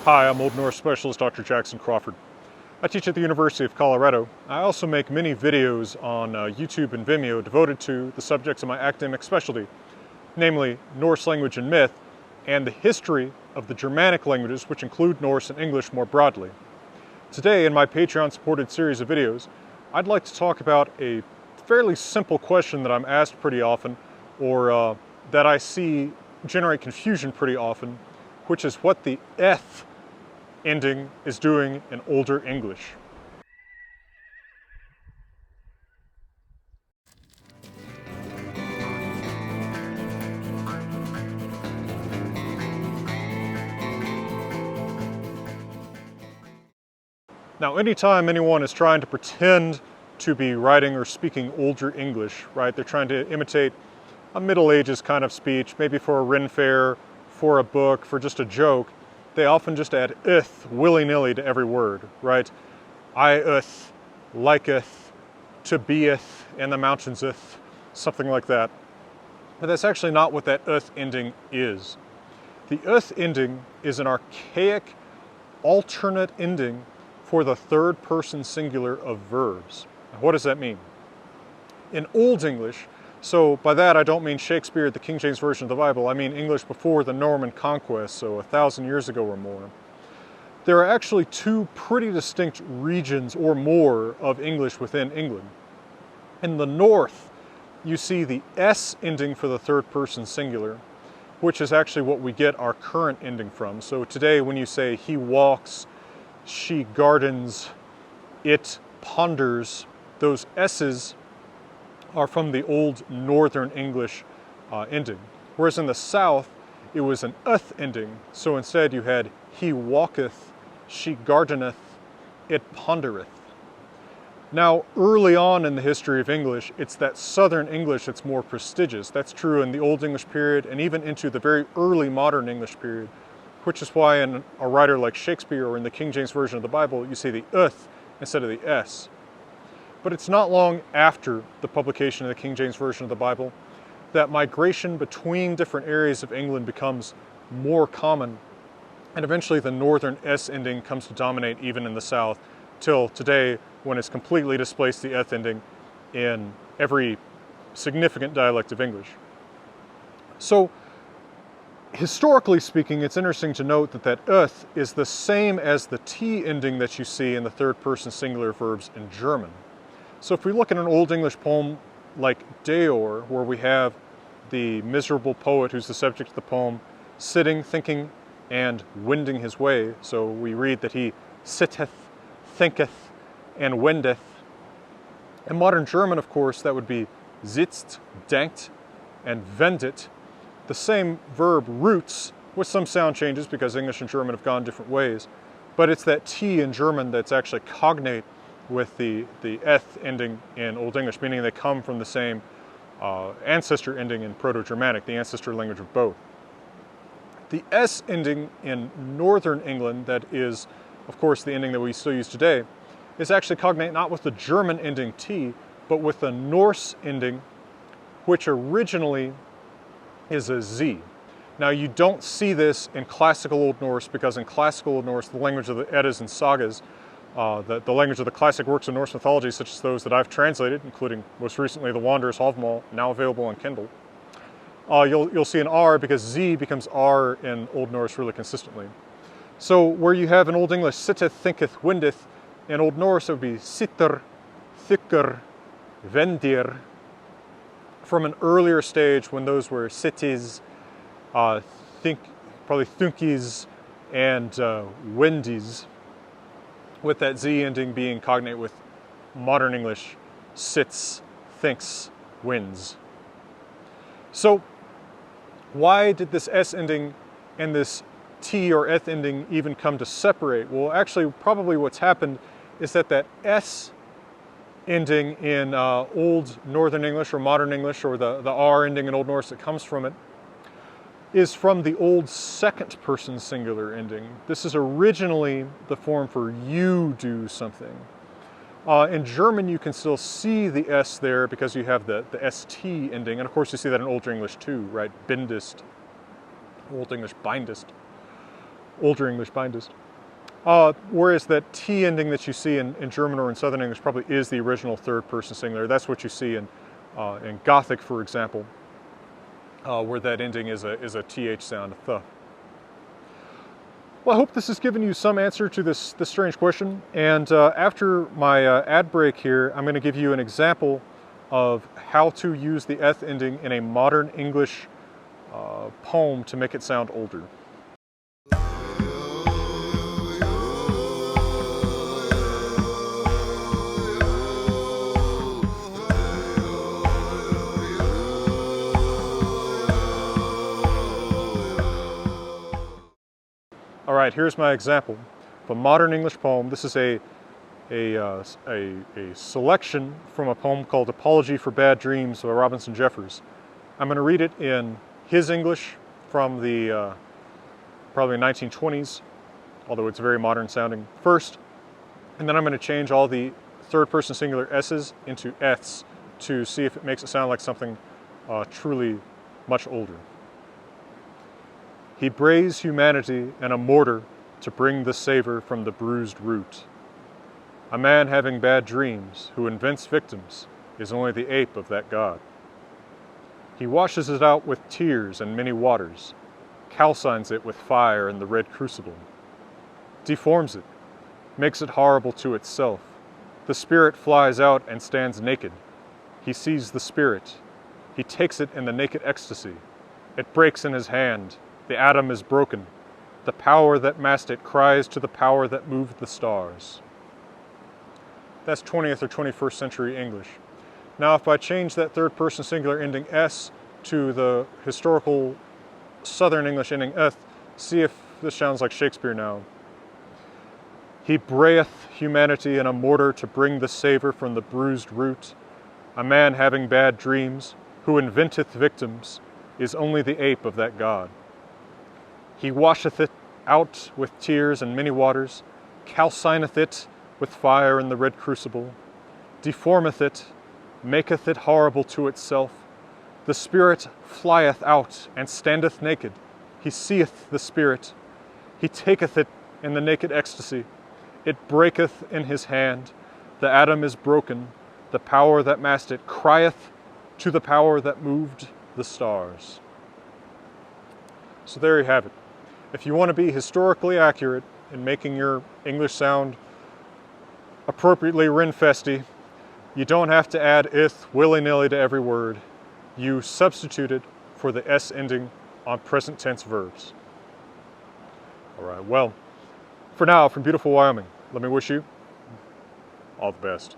Hi, I'm Old Norse Specialist Dr. Jackson Crawford. I teach at the University of Colorado. I also make many videos on YouTube and Vimeo devoted to the subjects of my academic specialty, namely Norse language and myth, and the history of the Germanic languages, which include Norse and English more broadly. Today, in my Patreon-supported series of videos, I'd like to talk about a fairly simple question that I'm asked pretty often, or that I see generate confusion pretty often, which is what the eth ending is doing in Older English. Now, anytime anyone is trying to pretend to be writing or speaking Older English, right, they're trying to imitate a Middle Ages kind of speech, maybe for a Ren Fair, for a book, for just a joke, they often just add ith willy-nilly to every word, right? I-ith, liketh, to beeth, and the mountains-ith, something like that. But that's actually not what that ith ending is. The ith ending is an archaic alternate ending for the third person singular of verbs. Now, what does that mean? In Old English, so by that I don't mean Shakespeare, the King James Version of the Bible, I mean English before the Norman conquest, so 1,000 years ago or more. There are actually two pretty distinct regions or more of English within England. In the north, you see the S ending for the third person singular, which is actually what we get our current ending from. So today when you say he walks, she gardens, it ponders, those S's are from the old Northern English ending. Whereas in the South, it was an th ending. So instead you had he walketh, she gardeneth, it pondereth. Now, early on in the history of English, it's that Southern English that's more prestigious. That's true in the Old English period and even into the very early modern English period, which is why in a writer like Shakespeare or in the King James Version of the Bible, you see the th instead of the s. But it's not long after the publication of the King James Version of the Bible that migration between different areas of England becomes more common, and eventually the northern S ending comes to dominate even in the South, till today when it's completely displaced the eth ending in every significant dialect of English. So, historically speaking, it's interesting to note that that th is the same as the t ending that you see in the third person singular verbs in German. So if we look at an Old English poem like Deor, where we have the miserable poet who's the subject of the poem sitting, thinking, and wending his way, so we read that he sitteth, thinketh, and wendeth. In modern German, of course, that would be sitzt, denkt, and wendet. The same verb roots, with some sound changes because English and German have gone different ways, but it's that T in German that's actually cognate with the eth ending in Old English, meaning they come from the same ancestor ending in Proto-Germanic, the ancestor language of both. The S ending in Northern England, that is, of course, the ending that we still use today, is actually cognate not with the German ending T, but with the Norse ending, which originally is a Z. Now, you don't see this in classical Old Norse because in classical Old Norse, the language of the Eddas and Sagas, the language of the classic works of Norse mythology, such as those that I've translated, including most recently The Wanderer's Havamal, now available on Kindle, you'll see an R because Z becomes R in Old Norse really consistently. So where you have in Old English sitteth, thinketh, wendeth, in Old Norse it would be sitter, thicker, vendir, from an earlier stage when those were sitties, probably thunkis, and wendis, with that Z ending being cognate with modern English, sits, thinks, wins. So why did this S ending and this T or eth ending even come to separate? Well, actually, probably what's happened is that that S ending in Old Northern English or Modern English, or the R ending in Old Norse that comes from it, is from the old second person singular ending. This is originally the form for you do something. In German, you can still see the S there because you have the ST ending, and of course you see that in Old English too, right? Bindest, Old English bindest. Older English bindest. Whereas that T ending that you see in German or in Southern English probably is the original third person singular. That's what you see in Gothic, for example, where that ending is a TH sound, th. Well, I hope this has given you some answer to this strange question. And after my ad break here, I'm going to give you an example of how to use the eth ending in a modern English poem to make it sound older. All right, here's my example of a modern English poem. This is a selection from a poem called Apology for Bad Dreams by Robinson Jeffers. I'm going to read it in his English from the probably 1920s, although it's very modern sounding first, and then I'm going to change all the third person singular S's into Eths to see if it makes it sound like something truly much older. He brays humanity in a mortar to bring the savor from the bruised root. A man having bad dreams, who invents victims, is only the ape of that god. He washes it out with tears and many waters, calcines it with fire in the red crucible, deforms it, makes it horrible to itself. The spirit flies out and stands naked. He sees the spirit. He takes it in the naked ecstasy. It breaks in his hand. The atom is broken. The power that massed it cries to the power that moved the stars. That's 20th or 21st century English. Now, if I change that third person singular ending S to the historical Southern English ending eth, see if this sounds like Shakespeare now. He brayeth humanity in a mortar to bring the savor from the bruised root. A man having bad dreams, who inventeth victims, is only the ape of that god. He washeth it out with tears and many waters, calcineth it with fire in the red crucible, deformeth it, maketh it horrible to itself. The spirit flieth out and standeth naked. He seeth the spirit. He taketh it in the naked ecstasy. It breaketh in his hand. The atom is broken. The power that massed it crieth to the power that moved the stars. So there you have it. If you want to be historically accurate in making your English sound appropriately Renfesty, you don't have to add ith willy-nilly to every word. You substitute it for the S ending on present tense verbs. All right, well, for now, from beautiful Wyoming, let me wish you all the best.